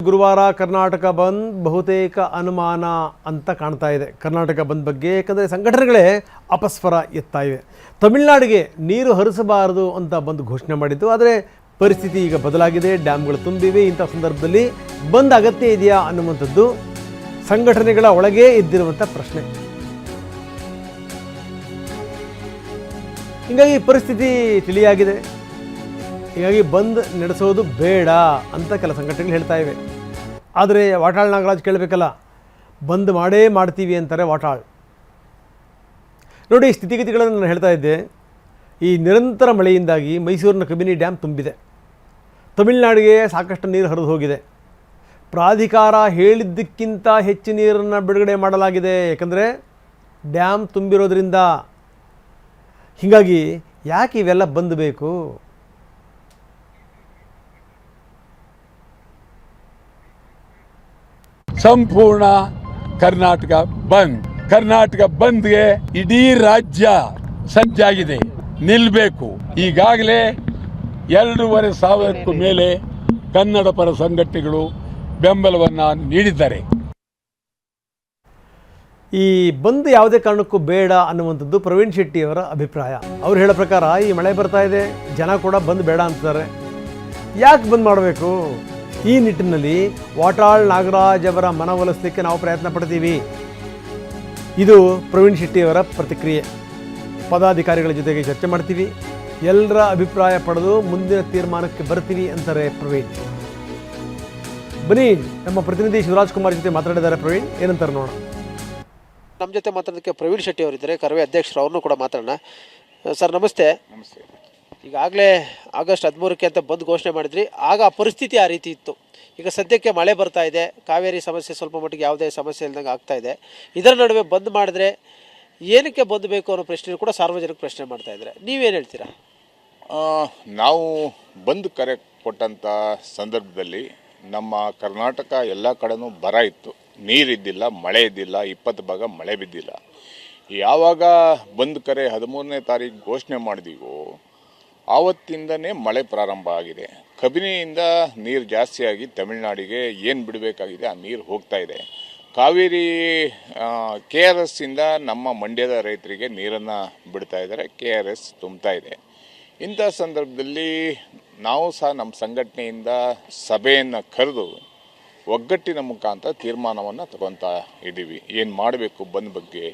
ಗುರುವಾರ ಕರ್ನಾಟಕ ಬಂದ್ ಬಹುತೇಕ ಅನುಮಾನ ಅಂತ ಕಾಣ್ತಾ ಇದೆ ಕರ್ನಾಟಕ ಬಂದ್ ಬಗ್ಗೆ. ಯಾಕಂದರೆ ಸಂಘಟನೆಗಳೇ ಅಪಸ್ವರ ಎತ್ತಾ ಇವೆ. ತಮಿಳುನಾಡಿಗೆ ನೀರು ಹರಿಸಬಾರದು ಅಂತ ಬಂದ್ ಘೋಷಣೆ ಮಾಡಿದ್ದು, ಆದರೆ ಪರಿಸ್ಥಿತಿ ಈಗ ಬದಲಾಗಿದೆ, ಡ್ಯಾಮ್ಗಳು ತುಂಬಿವೆ. ಇಂಥ ಸಂದರ್ಭದಲ್ಲಿ ಬಂದ್ ಅಗತ್ಯ ಇದೆಯಾ ಅನ್ನುವಂಥದ್ದು ಸಂಘಟನೆಗಳ ಒಳಗೇ ಇದ್ದಿರುವಂಥ ಪ್ರಶ್ನೆ. ಹೀಗಾಗಿ ಪರಿಸ್ಥಿತಿ ತಿಳಿಯಾಗಿದೆ. ಹೀಗಾಗಿ ಬಂದ್ ನಡೆಸೋದು ಬೇಡ ಅಂತ ಕೆಲ ಸಂಘಟನೆಗಳು ಹೇಳ್ತಾ ಇವೆ. ಆದರೆ ವಾಟಾಳ್ ನಾಗರಾಜ್ ಕೇಳಬೇಕಲ್ಲ, ಬಂದ್ ಮಾಡೇ ಮಾಡ್ತೀವಿ ಅಂತಾರೆ ವಾಟಾಳ್. ನೋಡಿ, ಸ್ಥಿತಿಗತಿಗಳನ್ನು ನಾನು ಹೇಳ್ತಾ ಇದ್ದೆ. ಈ ನಿರಂತರ ಮಳೆಯಿಂದಾಗಿ ಮೈಸೂರಿನ ಕಬಿನಿ ಡ್ಯಾಮ್ ತುಂಬಿದೆ. ತಮಿಳುನಾಡಿಗೆ ಸಾಕಷ್ಟು ನೀರು ಹರಿದು ಹೋಗಿದೆ. ಪ್ರಾಧಿಕಾರ ಹೇಳಿದ್ದಕ್ಕಿಂತ ಹೆಚ್ಚು ನೀರನ್ನು ಬಿಡುಗಡೆ ಮಾಡಲಾಗಿದೆ, ಯಾಕಂದರೆ ಡ್ಯಾಮ್ ತುಂಬಿರೋದ್ರಿಂದ. ಹೀಗಾಗಿ ಯಾಕೆ ಇವೆಲ್ಲ ಬಂದ್ ಬೇಕು? ಸಂಪೂರ್ಣ ಕರ್ನಾಟಕ ಬಂದ್ಗೆ ಇಡೀ ರಾಜ್ಯ ಸಜ್ಜಾಗಿದೆ, ನಿಲ್ಲಬೇಕು. ಈಗಾಗಲೇ 2,500ಕ್ಕೂ ಮೇಲೆ ಕನ್ನಡ ಪರ ಸಂಘಟನೆಗಳು ಬೆಂಬಲವನ್ನು ನೀಡಿದ್ದಾರೆ. ಈ ಬಂದ್ ಯಾವುದೇ ಕಾರಣಕ್ಕೂ ಬೇಡ ಅನ್ನುವಂಥದ್ದು ಪ್ರವೀಣ್ ಶೆಟ್ಟಿ ಅವರ ಅಭಿಪ್ರಾಯ. ಅವ್ರು ಹೇಳೋ ಪ್ರಕಾರ ಈ ಮಳೆ ಬರ್ತಾ ಇದೆ, ಜನ ಕೂಡ ಬಂದ್ ಬೇಡ ಅಂತಾರೆ. ಯಾಕೆ ಬಂದ್ ಮಾಡಬೇಕು? ಈ ನಿಟ್ಟಿನಲ್ಲಿ ವಾಟಾಳ್ ನಾಗರಾಜ್ ಅವರ ಮನವೊಲಿಸಲಿಕ್ಕೆ ನಾವು ಪ್ರಯತ್ನ ಪಡ್ತೀವಿ. ಇದು ಪ್ರವೀಣ್ ಶೆಟ್ಟಿ ಅವರ ಪ್ರತಿಕ್ರಿಯೆ. ಪದಾಧಿಕಾರಿಗಳ ಜೊತೆಗೆ ಚರ್ಚೆ ಮಾಡ್ತೀವಿ, ಎಲ್ಲರ ಅಭಿಪ್ರಾಯ ಪಡೆದು ಮುಂದಿನ ತೀರ್ಮಾನಕ್ಕೆ ಬರ್ತೀವಿ ಅಂತಾರೆ ಪ್ರವೀಣ್. ಬನ್ನಿ, ನಮ್ಮ ಪ್ರತಿನಿಧಿ ಶಿವರಾಜ್ ಕುಮಾರ್ ಜೊತೆ ಮಾತಾಡಿದ್ದಾರೆ ಪ್ರವೀಣ್. ಏನಂತಾರೆ ನೋಡೋಣ. ನಮ್ಮ ಜೊತೆ ಮಾತಾಡೋದಕ್ಕೆ ಪ್ರವೀಣ್ ಶೆಟ್ಟಿ ಅವರಿದ್ದಾರೆ, ಕರವೇ ಅಧ್ಯಕ್ಷರು. ಅವ್ರನ್ನೂ ಕೂಡ ಮಾತಾಡೋಣ. ಸರ್ ನಮಸ್ತೆ. ನಮಸ್ತೆ. ಈಗಾಗಲೇ ಆಗಸ್ಟ್ 13ಕ್ಕೆ ಅಂತ ಬಂದು ಘೋಷಣೆ ಮಾಡಿದ್ರಿ. ಆಗ ಆ ಪರಿಸ್ಥಿತಿ ಆ ರೀತಿ ಇತ್ತು. ಈಗ ಸದ್ಯಕ್ಕೆ ಮಳೆ ಬರ್ತಾ ಇದೆ, ಕಾವೇರಿ ಸಮಸ್ಯೆ ಸ್ವಲ್ಪ ಮಟ್ಟಿಗೆ ಯಾವುದೇ ಸಮಸ್ಯೆ ಇಲ್ದಂಗೆ ಆಗ್ತಾ ಇದೆ. ಇದರ ನಡುವೆ ಬಂದ್ ಮಾಡಿದ್ರೆ ಏನಕ್ಕೆ ಬಂದ್ ಬೇಕು ಅನ್ನೋ ಪ್ರಶ್ನೆ ಕೂಡ ಸಾರ್ವಜನಿಕ ಪ್ರಶ್ನೆ ಮಾಡ್ತಾ ಇದ್ದಾರೆ. ನೀವೇನು ಹೇಳ್ತೀರಾ? ನಾವು ಬಂದ್ ಕರೆ ಕೊಟ್ಟಂಥ ಸಂದರ್ಭದಲ್ಲಿ ನಮ್ಮ ಕರ್ನಾಟಕ ಎಲ್ಲ ಕಡೆನೂ ಬರ ಇತ್ತು, ನೀರಿದ್ದಿಲ್ಲ, ಮಳೆ ಇದ್ದಿಲ್ಲ, 20 ಭಾಗ ಮಳೆ ಬಿದ್ದಿಲ್ಲ. ಯಾವಾಗ ಬಂದ್ ಕರೆ 13ನೇ ತಾರೀಕು ಘೋಷಣೆ ಮಾಡಿದೀವೋ ಆವತ್ತಿಂದನೇ ಮಳೆ ಪ್ರಾರಂಭ ಆಗಿದೆ. ಕಬಿನಿಯಿಂದ ನೀರು ಜಾಸ್ತಿಯಾಗಿ ತಮಿಳುನಾಡಿಗೆ ಏನು ಬಿಡಬೇಕಾಗಿದೆ ಆ ನೀರು ಹೋಗ್ತಾ ಇದೆ. ಕಾವೇರಿ KRS ಇಂದ ನಮ್ಮ ಮಂಡ್ಯದ ರೈತರಿಗೆ ನೀರನ್ನು ಬಿಡ್ತಾ ಇದ್ದಾರೆ, KRS ತುಂಬ್ತಾ ಇದೆ. ಇಂಥ ಸಂದರ್ಭದಲ್ಲಿ ನಾವು ಸಹ ನಮ್ಮ ಸಂಘಟನೆಯಿಂದ ಸಭೆಯನ್ನು ಕರೆದು ಒಗ್ಗಟ್ಟಿನ ಮುಖಾಂತರ ತೀರ್ಮಾನವನ್ನು ತಗೊತಾ ಇದ್ದೀವಿ. ಏನು ಮಾಡಬೇಕು ಬಂದ್ ಬಗ್ಗೆ.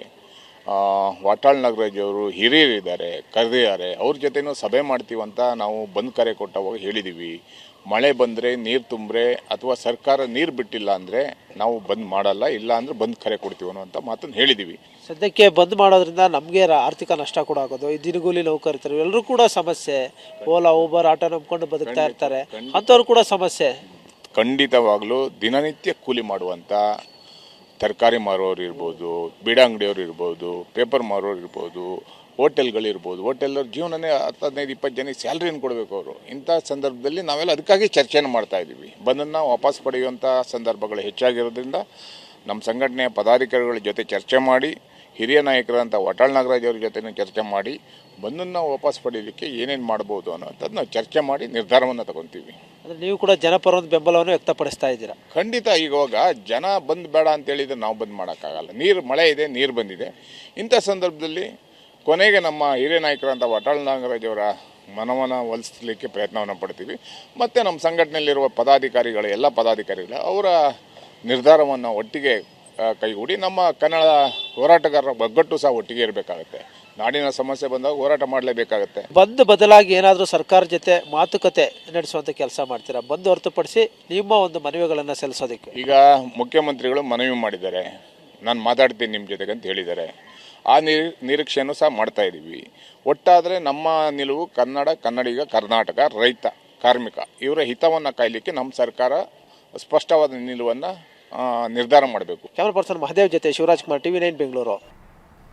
ವಾಟಾಳ್ ನಾಗರಾಜ್ ಅವರು ಹಿರಿಯರಿದ್ದಾರೆ, ಕರೆದಿದ್ದಾರೆ, ಅವ್ರ ಜೊತೆನೂ ಸಭೆ ಮಾಡ್ತೀವಂತ ನಾವು ಬಂದ್ ಕರೆ ಕೊಟ್ಟವಾಗ ಹೇಳಿದ್ದೀವಿ. ಮಳೆ ಬಂದರೆ, ನೀರು ತುಂಬ್ರೆ ಅಥವಾ ಸರ್ಕಾರ ನೀರು ಬಿಟ್ಟಿಲ್ಲ ಅಂದರೆ ನಾವು ಬಂದ್ ಮಾಡಲ್ಲ, ಇಲ್ಲ ಅಂದರೆ ಬಂದ್ ಕರೆ ಕೊಡ್ತೀವಿ ಅನ್ನೋಂಥ ಮಾತನ್ನು ಹೇಳಿದ್ದೀವಿ. ಸದ್ಯಕ್ಕೆ ಬಂದ್ ಮಾಡೋದ್ರಿಂದ ನಮಗೆ ಆರ್ಥಿಕ ನಷ್ಟ ಕೂಡ ಆಗೋದು. ಈ ದಿನಗೂಲಿ ನೌಕರರು ಎಲ್ಲರೂ ಕೂಡ ಸಮಸ್ಯೆ. ಓಲಾ, ಊಬರ್, ಆಟೋ ನಂಬ್ಕೊಂಡು ಬದುಕ್ತಾ ಇರ್ತಾರೆ, ಅಂಥವ್ರು ಕೂಡ ಸಮಸ್ಯೆ. ಖಂಡಿತವಾಗ್ಲೂ ದಿನನಿತ್ಯ ಕೂಲಿ ಮಾಡುವಂಥ ತರಕಾರಿ ಮಾರೋರು ಇರ್ಬೋದು, ಬೀಡ ಅಂಗಡಿಯವರು ಇರ್ಬೋದು, ಪೇಪರ್ ಮಾರೋರು ಇರ್ಬೋದು, ಹೋಟೆಲ್ಗಳಿರ್ಬೋದು. ಹೋಟೆಲ್ನವ್ರ ಜೀವನನೇ 10-15-20 ಜನಕ್ಕೆ ಸ್ಯಾಲ್ರಿಯನ್ನು ಕೊಡಬೇಕು ಅವರು. ಇಂಥ ಸಂದರ್ಭದಲ್ಲಿ ನಾವೆಲ್ಲ ಅದಕ್ಕಾಗಿ ಚರ್ಚೆಯನ್ನು ಮಾಡ್ತಾ ಇದ್ದೀವಿ. ಬಂದನ್ನು ವಾಪಸ್ ಪಡೆಯುವಂಥ ಸಂದರ್ಭಗಳು ಹೆಚ್ಚಾಗಿರೋದ್ರಿಂದ ನಮ್ಮ ಸಂಘಟನೆಯ ಪದಾಧಿಕಾರಿಗಳ ಜೊತೆ ಚರ್ಚೆ ಮಾಡಿ, ಹಿರಿಯ ನಾಯಕರಂಥ ವಾಟಾಳ್ ನಾಗರಾಜ್ ಅವ್ರ ಜೊತೆ ಚರ್ಚೆ ಮಾಡಿ ಬಂದನ್ನು ವಾಪಸ್ ಪಡೆಯಲಿಕ್ಕೆ ಏನೇನು ಮಾಡ್ಬೋದು ಅನ್ನೋಂಥದ್ದು ನಾವು ಚರ್ಚೆ ಮಾಡಿ ನಿರ್ಧಾರವನ್ನು ತಗೊತೀವಿ. ಅಂದರೆ ನೀವು ಕೂಡ ಜನಪರವಾದ ಬೆಂಬಲವನ್ನು ವ್ಯಕ್ತಪಡಿಸ್ತಾ ಇದ್ದೀರಾ? ಖಂಡಿತ. ಇವಾಗ ಜನ ಬಂದ್ ಬೇಡ ಅಂತೇಳಿದ್ರೆ ನಾವು ಬಂದ್ ಮಾಡೋಕ್ಕಾಗಲ್ಲ. ಮಳೆ ಇದೆ, ನೀರು ಬಂದಿದೆ. ಇಂಥ ಸಂದರ್ಭದಲ್ಲಿ ಕೊನೆಗೆ ನಮ್ಮ ಹಿರಿಯ ನಾಯಕರಂಥ ವಾಟಾಳ್ ನಾಗರಾಜ್ ಅವರ ಮನವನ್ನು ಒಲಿಸಲಿಕ್ಕೆ ಪ್ರಯತ್ನವನ್ನು ಪಡ್ತೀವಿ. ಮತ್ತು ನಮ್ಮ ಸಂಘಟನೆಯಲ್ಲಿರುವ ಪದಾಧಿಕಾರಿಗಳು, ಎಲ್ಲ ಪದಾಧಿಕಾರಿಗಳು ಅವರ ನಿರ್ಧಾರವನ್ನು ಒಟ್ಟಿಗೆ ಕೈಗೂಡಿ ನಮ್ಮ ಕನ್ನಡ ಹೋರಾಟಗಾರರ ಒಗ್ಗಟ್ಟು ಸಹ ಒಟ್ಟಿಗೆ ಇರಬೇಕಾಗುತ್ತೆ. ನಾಡಿನ ಸಮಸ್ಯೆ ಬಂದಾಗ ಹೋರಾಟ ಮಾಡಲೇಬೇಕಾಗುತ್ತೆ. ಬಂದ್ ಬದಲಾಗಿ ಏನಾದರೂ ಸರ್ಕಾರ ಜೊತೆ ಮಾತುಕತೆ ನಡೆಸುವಂಥ ಕೆಲಸ ಮಾಡ್ತೀರಾ? ಬಂದ್ ಹೊರತುಪಡಿಸಿ ನಿಮ್ಮ ಒಂದು ಮನವಿಗಳನ್ನು ಸಲ್ಲಿಸೋದಕ್ಕೆ ಈಗ ಮುಖ್ಯಮಂತ್ರಿಗಳು ಮನವಿ ಮಾಡಿದ್ದಾರೆ, ನಾನು ಮಾತಾಡ್ತೀನಿ ನಿಮ್ಮ ಜೊತೆಗೆ ಅಂತ ಹೇಳಿದ್ದಾರೆ. ಆ ನಿರೀಕ್ಷೆಯನ್ನು ಸಹ ಮಾಡ್ತಾ ಇದ್ದೀವಿ. ಒಟ್ಟಾದರೆ ನಮ್ಮ ನಿಲುವು ಕನ್ನಡಿಗ, ಕರ್ನಾಟಕ, ರೈತ, ಕಾರ್ಮಿಕ ಇವರ ಹಿತವನ್ನು ಕಾಯಲಿಕ್ಕೆ ನಮ್ಮ ಸರ್ಕಾರ ಸ್ಪಷ್ಟವಾದ ನಿಲುವನ್ನು ನಿರ್ಧಾರ ಮಾಡಬೇಕು. ಕ್ಯಾಮರಾ ಪರ್ಸನ್ ಮಹದೇವ್ ಜೊತೆ ಶಿವರಾಜ್ ಕುಮಾರ್, TV9 ಬೆಂಗಳೂರು.